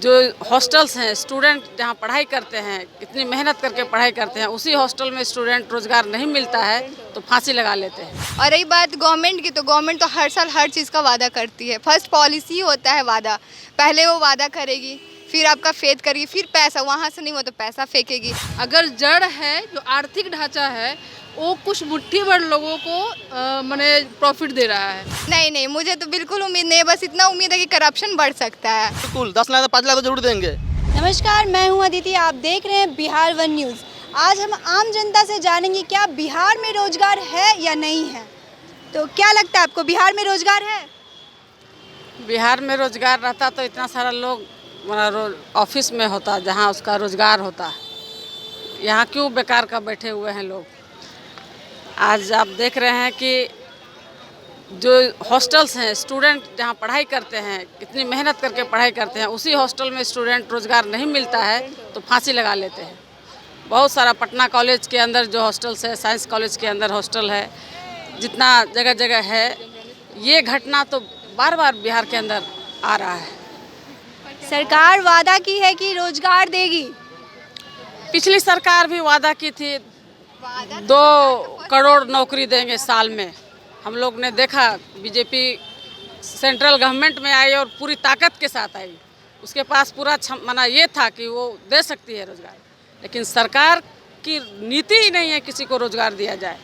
जो हॉस्टल्स हैं, स्टूडेंट जहाँ पढ़ाई करते हैं, इतनी मेहनत करके पढ़ाई करते हैं, उसी हॉस्टल में स्टूडेंट रोजगार नहीं मिलता है तो फांसी लगा लेते हैं। और रही बात गवर्नमेंट की, तो गवर्नमेंट तो हर साल हर चीज़ का वादा करती है। फर्स्ट पॉलिसी होता है वादा, पहले वो वादा करेगी, फिर आपका फेथ करेगी, फिर पैसा, वहाँ से नहीं हुआ तो पैसा फेंकेगी। अगर जड़ है, जो आर्थिक ढांचा है, वो कुछ मुट्ठी भर लोगों को माने प्रॉफिट दे रहा है। नहीं नहीं, मुझे तो बिल्कुल उम्मीद नहीं है। बस इतना उम्मीद है कि करप्शन बढ़ सकता है। बिल्कुल 10 लाख 5 लाख तो जरूर देंगे। नमस्कार, मैं हूं अदिति, आप देख रहे हैं बिहार वन न्यूज़। आज हम आम जनता से जानेंगे क्या बिहार में रोजगार है या नहीं है। तो क्या लगता है आपको, बिहार में रोजगार है? बिहार में रोजगार रहता तो इतना सारा लोग ऑफिस में होता जहाँ उसका रोजगार होता। यहाँ क्यों बेकार का बैठे हुए हैं लोग। आज आप देख रहे हैं कि जो हॉस्टल्स हैं, स्टूडेंट जहाँ पढ़ाई करते हैं, इतनी मेहनत करके पढ़ाई करते हैं, उसी हॉस्टल में स्टूडेंट रोजगार नहीं मिलता है तो फांसी लगा लेते हैं। बहुत सारा पटना कॉलेज के अंदर जो हॉस्टल्स है, साइंस कॉलेज के अंदर हॉस्टल है, जितना जगह जगह है, ये घटना तो बार बार बिहार के अंदर आ रहा है। सरकार वादा की है कि रोजगार देगी। पिछली सरकार भी वादा की थी 2 करोड़ नौकरी देंगे साल में। हम लोग ने देखा बीजेपी सेंट्रल गवर्नमेंट में आई और पूरी ताकत के साथ आई। उसके पास पूरा मना ये था कि वो दे सकती है रोजगार, लेकिन सरकार की नीति ही नहीं है किसी को रोजगार दिया जाए।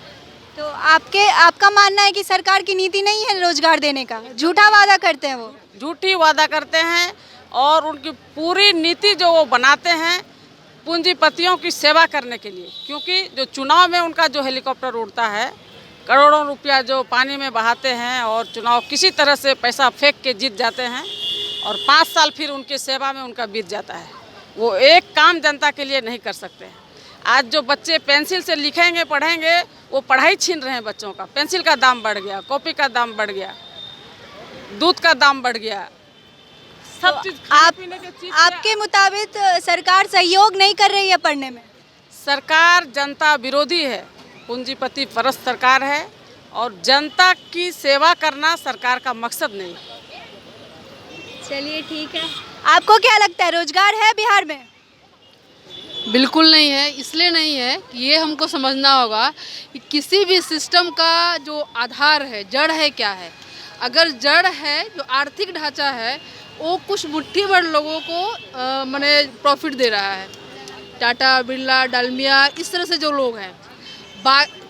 तो आपका मानना है कि सरकार की नीति नहीं है रोजगार देने का, झूठा वादा करते हैं वो? झूठी वादा करते हैं और उनकी पूरी नीति जो वो बनाते हैं पूंजीपतियों की सेवा करने के लिए। क्योंकि जो चुनाव में उनका जो हेलीकॉप्टर उड़ता है, करोड़ों रुपया जो पानी में बहाते हैं और चुनाव किसी तरह से पैसा फेंक के जीत जाते हैं और 5 साल फिर उनकी सेवा में उनका बीत जाता है। वो एक काम जनता के लिए नहीं कर सकते हैं। आज जो बच्चे पेंसिल से लिखेंगे, पढ़ेंगे, वो पढ़ाई छीन रहे हैं बच्चों का। पेंसिल का दाम बढ़ गया, कॉपी का दाम बढ़ गया, दूध का दाम बढ़ गया, सब चीज़ खाने-पीने की चीज़। आपके मुताबिक सरकार सहयोग नहीं कर रही है पढ़ने में? सरकार जनता विरोधी है, पूंजीपति परस्त सरकार है और जनता की सेवा करना सरकार का मकसद नहीं है। चलिए ठीक है। आपको क्या लगता है, रोजगार है बिहार में? बिल्कुल नहीं है। इसलिए नहीं है कि ये हमको समझना होगा कि किसी भी सिस्टम का जो आधार है, जड़ है, क्या है। अगर जड़ है, जो आर्थिक ढांचा है, वो कुछ मुट्ठी भर लोगों को माने प्रॉफिट दे रहा है। टाटा, बिरला, डालमिया, इस तरह से जो लोग हैं,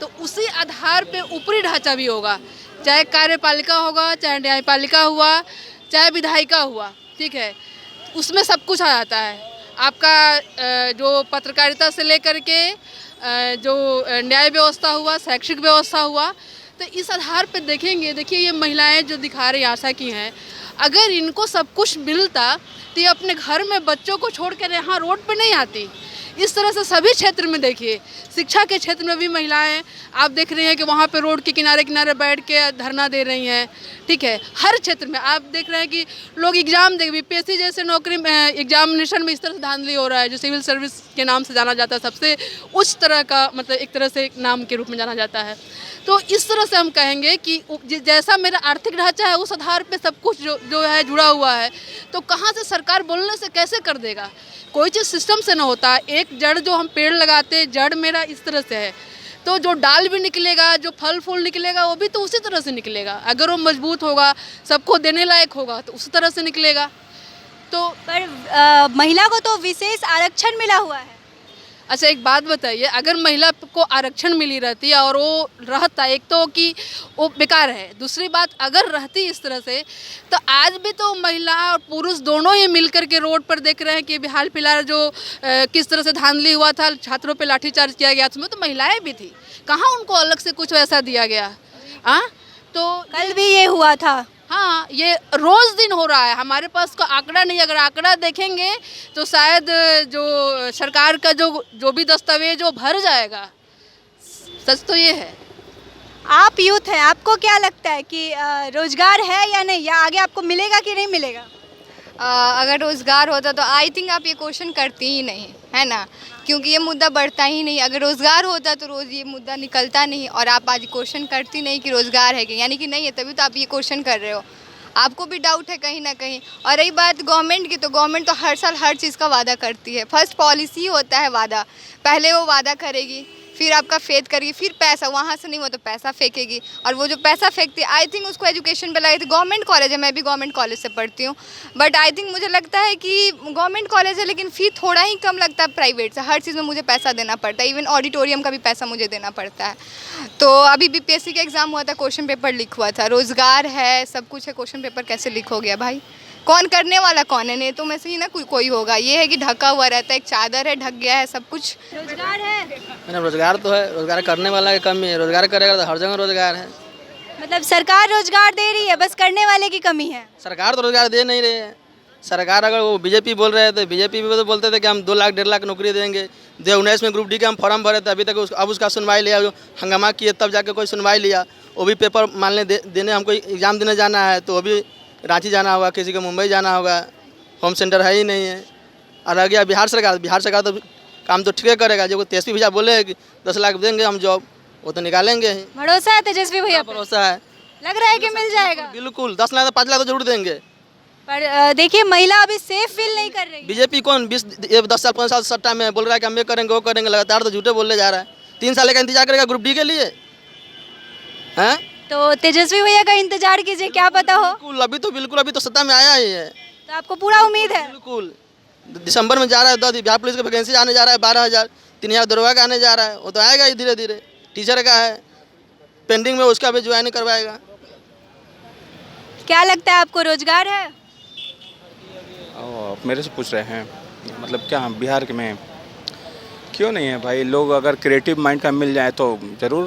तो उसी आधार पे ऊपरी ढांचा भी होगा, चाहे कार्यपालिका होगा, चाहे न्यायपालिका हुआ, चाहे विधायिका हुआ, ठीक है। उसमें सब कुछ आ जाता है। आपका जो पत्रकारिता से लेकर के जो न्याय व्यवस्था हुआ, शैक्षिक व्यवस्था हुआ, तो इस आधार पे देखेंगे। देखिए, ये महिलाएं जो दिखा रही आशा की हैं, अगर इनको सब कुछ मिलता तो ये अपने घर में बच्चों को छोड़ कर यहाँ रोड पे नहीं आती। इस तरह से सभी क्षेत्र में देखिए, शिक्षा के क्षेत्र में भी महिलाएं आप देख रही हैं कि वहाँ पे रोड के किनारे किनारे बैठ के धरना दे रही हैं, ठीक है। हर क्षेत्र में आप देख रहे हैं कि लोग एग्ज़ाम दे, बीपीएससी जैसे नौकरी में एग्जामिनेशन में इस तरह से धांधली हो रहा है, जो सिविल सर्विस के नाम से जाना जाता है, सबसे उच्च तरह का, मतलब एक तरह से नाम के रूप में जाना जाता है। तो इस तरह से हम कहेंगे कि जैसा मेरा आर्थिक ढांचा है, उस आधार पे सब कुछ जो है जुड़ा हुआ है, तो कहाँ से सरकार बोलने से कैसे कर देगा। कोई चीज़ सिस्टम से ना होता। एक जड़ जो हम पेड़ लगाते हैं, जड़ मेरा इस तरह से है, तो जो डाल भी निकलेगा, जो फल फूल निकलेगा, वो भी तो उसी तरह से निकलेगा। अगर वो मजबूत होगा, सबको देने लायक होगा, तो उसी तरह से निकलेगा। तो पर महिला को तो विशेष आरक्षण मिला हुआ है। अच्छा, एक बात बताइए, अगर महिला को आरक्षण मिली रहती है और वो रहता, एक तो कि वो बेकार है, दूसरी बात अगर रहती इस तरह से, तो आज भी तो महिला और पुरुष दोनों ही मिलकर के रोड पर देख रहे हैं कि हाल फिलहाल जो किस तरह से धांधली हुआ था, छात्रों पे लाठीचार्ज किया गया, उसमें तो महिलाएं भी थी। कहाँ उनको अलग से कुछ वैसा दिया गया? हाँ, तो कल भी ये हुआ था। हाँ, ये रोज़ दिन हो रहा है। हमारे पास का आंकड़ा नहीं, अगर आंकड़ा देखेंगे तो शायद जो सरकार का जो भी दस्तावेज वो भर जाएगा। सच तो ये है। आप यूथ हैं, आपको क्या लगता है कि रोजगार है या नहीं, या आगे आपको मिलेगा कि नहीं मिलेगा? अगर रोज़गार होता तो आई थिंक आप ये क्वेश्चन करती ही नहीं, है ना, क्योंकि ये मुद्दा बढ़ता ही नहीं। अगर रोज़गार होता तो रोज़ ये मुद्दा निकलता नहीं, और आप आज क्वेश्चन करती नहीं कि रोज़गार है कि, यानी कि नहीं है, तभी तो आप ये क्वेश्चन कर रहे हो। आपको भी डाउट है कहीं ना कहीं। और रही बात गवर्नमेंट की, तो गवर्नमेंट तो हर साल हर चीज़ का वादा करती है। फर्स्ट पॉलिसी होता है वादा, पहले वो वादा करेगी, फिर आपका फेथ करेगी, फिर पैसा वहाँ से नहीं हो तो पैसा फेंकेगी। और वो जो पैसा फेंकती है आई थिंक उसको एजुकेशन पे लगाई थी। गवर्नमेंट कॉलेज है, मैं भी गवर्नमेंट कॉलेज से पढ़ती हूँ, बट आई थिंक मुझे लगता है कि गवर्नमेंट कॉलेज है लेकिन फ़ी थोड़ा ही कम लगता है प्राइवेट से। हर चीज़ में मुझे पैसा देना पड़ता है, इवन ऑडिटोरियम का भी पैसा मुझे देना पड़ता है। तो अभी बीपीएससी का एग्ज़ाम हुआ था, क्वेश्चन पेपर लीक हुआ था। रोज़गार है, सब कुछ है, क्वेश्चन पेपर कैसे लीक हो गया भाई? कौन करने वाला कौन है? नेतों में से ही ना कोई होगा। ये है कि ढका हुआ रहता है, एक चादर है, ढक गया है सब कुछ। रोजगार है, मैंने रोजगार तो है, रोजगार करने वाला की कमी है। रोजगार करेगा तो हर जगह रोजगार है। मतलब सरकार रोजगार दे रही है, बस करने वाले की कमी है। सरकार तो रोजगार दे नहीं रही है। सरकार अगर वो बीजेपी बोल रहे थे, बीजेपी भी तो बोलते थे कि हम 2 लाख 1.5 लाख नौकरी देंगे। 2019 में ग्रुप डी का हम फॉर्म भरे थे, अभी तक अब उसका सुनवाई लिया, हंगामा किए तब जाके कोई सुनवाई लिया। वो भी पेपर मानने देने हमको एग्ज़ाम देने जाना है, तो वो भी रांची जाना होगा, किसी को मुंबई जाना होगा, होम सेंटर है ही नहीं है। और आ गया बिहार सरकार तो काम तो ठीक करेगा। जो तेजस्वी भैया बोले कि 10 लाख देंगे हम जॉब, वो तो निकालेंगे ही। भरोसा है तेजस्वी भैया पे? भरोसा है, लग रहा है कि मिल जाएगा। बिल्कुल 10 लाख 5 लाख तो जरूर देंगे। पर देखिए महिला अभी सेफ फील नहीं कर रही। बीजेपी कौन 10 साल 5 साल सट्टा में बोल रहा है कि हम ये करेंगे वो करेंगे, लगातार तो झूठे बोलने जा रहा है। 3 साल का इंतजार करेगा ग्रुप डी के लिए हैं? तो तेजस्वी भैया का इंतजार कीजिए, क्या पता हो। बिल्कुल अभी तो सत्ता में आया ही है। तो आपको पूरा उम्मीद है? बिल्कुल दिसंबर में जा रहा है, 10 बिहार पुलिस का वैकेंसी आने जा रहा है, 12,000 3,000 दरोगा का आने जा रहा है। वो तो आएगा ही धीरे धीरे। टीचर का है पेंडिंग में, उसका भी ज्वाइन करवाएगा। क्या लगता है आपको रोजगार है? आप मेरे से पूछ रहे हैं, मतलब क्या हम बिहार के में क्यों नहीं है भाई? लोग अगर क्रिएटिव माइंड का मिल जाए तो ज़रूर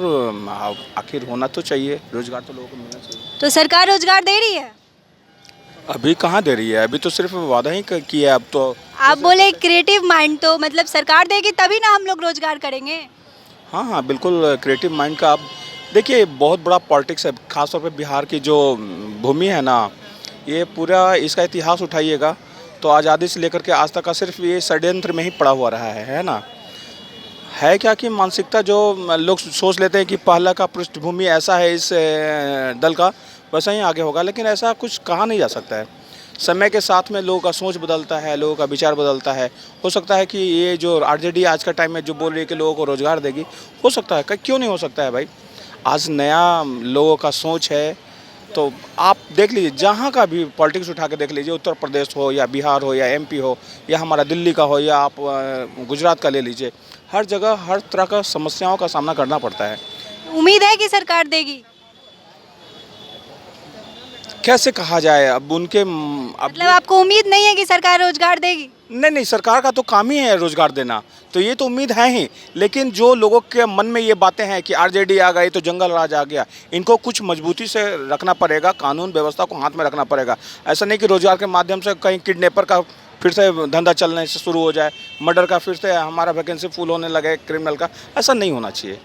आखिर होना तो चाहिए, रोज़गार तो लोगों को मिलना चाहिए। तो सरकार रोजगार दे रही है? अभी कहाँ दे रही है? अभी तो सिर्फ वादा ही किया है। अब तो आप बोले क्रिएटिव माइंड, तो मतलब सरकार देगी तभी ना हम लोग रोजगार करेंगे। हाँ बिल्कुल क्रिएटिव माइंड का। अब देखिए बहुत बड़ा पॉलिटिक्स है, खासतौर पे बिहार की जो भूमि है ना, ये पूरा इसका इतिहास उठाइएगा तो आज़ादी से लेकर के आज तक का सिर्फ ये षड्यंत्र में ही पड़ा हुआ रहा है ना। है क्या कि मानसिकता जो लोग सोच लेते हैं कि पहला का पृष्ठभूमि ऐसा है इस दल का, वैसा ही आगे होगा, लेकिन ऐसा कुछ कहा नहीं जा सकता है। समय के साथ में लोगों का सोच बदलता है, लोगों का विचार बदलता है। हो सकता है कि ये जो आरजेडी आज का टाइम में जो बोल रही है कि लोगों को रोज़गार देगी, हो सकता है, क्यों नहीं हो सकता है भाई? आज नया लोगों का सोच है, तो आप देख लीजिए जहाँ का भी पॉलिटिक्स उठा के देख लीजिए, उत्तर प्रदेश हो या बिहार हो या एमपी हो या हमारा दिल्ली का हो या आप गुजरात का ले लीजिए, हर जगह हर तरह का समस्याओं का सामना करना पड़ता है। उम्मीद है कि सरकार देगी? कैसे कहा जाए अब उनके अब मतलब आपको उम्मीद नहीं है कि सरकार रोजगार देगी? नहीं, सरकार का तो काम ही है रोजगार देना, तो ये तो उम्मीद है ही। लेकिन जो लोगों के मन में ये बातें हैं कि आरजेडी आ गई तो जंगल राज आ गया, इनको कुछ मजबूती से रखना पड़ेगा, कानून व्यवस्था को हाथ में रखना पड़ेगा। ऐसा नहीं कि रोजगार के माध्यम से कहीं किडनैपर का फिर से धंधा चलने से शुरू हो जाए, मर्डर का फिर से हमारा वैकेंसी फुल होने लगे, क्रिमिनल का। ऐसा नहीं होना चाहिए।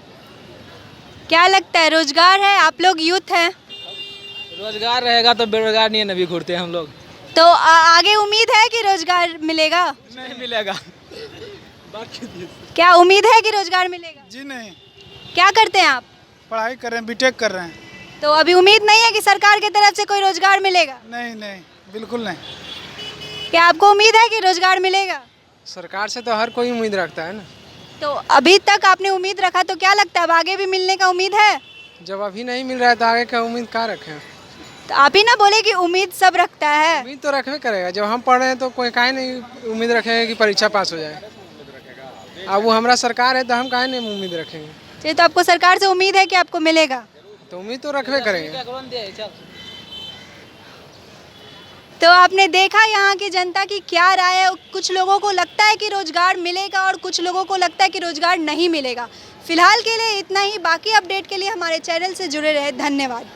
क्या लगता है रोजगार है? आप लोग यूथ हैं, रोजगार रहेगा तो बेरोजगार नहीं है, नभी घूरते हैं हम लोग। तो आगे उम्मीद है कि रोजगार मिलेगा? नहीं मिलेगा। क्या उम्मीद है कि रोजगार मिलेगा? जी नहीं, क्या करते हैं आप? पढ़ाई कर रहे हैं, बीटेक कर रहे हैं। तो अभी उम्मीद नहीं है कि सरकार की तरफ से कोई रोजगार मिलेगा? नहीं बिल्कुल नहीं। क्या आपको उम्मीद है कि रोजगार मिलेगा? सरकार से तो हर कोई उम्मीद रखता है ना। तो अभी तक आपने उम्मीद रखा, तो क्या लगता है अब आगे भी मिलने का उम्मीद है? जब अभी नहीं मिल रहा है तो आगे का उम्मीद कहाँ रखें? तो आप ही ना बोले कि उम्मीद सब रखता है। उम्मीद तो रखवे करेगा। जब हम पढ़ रहे हैं तो कोई काहे नहीं उम्मीद रखेंगे कि परीक्षा पास हो जाए। अब वो हमारा सरकार है तो हम काहे नहीं उम्मीद रखेंगे? चलिए, तो आपको सरकार से उम्मीद है कि आपको मिलेगा? तो उम्मीद तो रखवे करेंगे। तो आपने देखा यहाँ की जनता की क्या राय है। कुछ लोगों को लगता है कि रोजगार मिलेगा और कुछ लोगों को लगता है कि रोजगार नहीं मिलेगा। फिलहाल के लिए इतना ही। बाकी अपडेट के लिए हमारे चैनल से जुड़े रहे। धन्यवाद।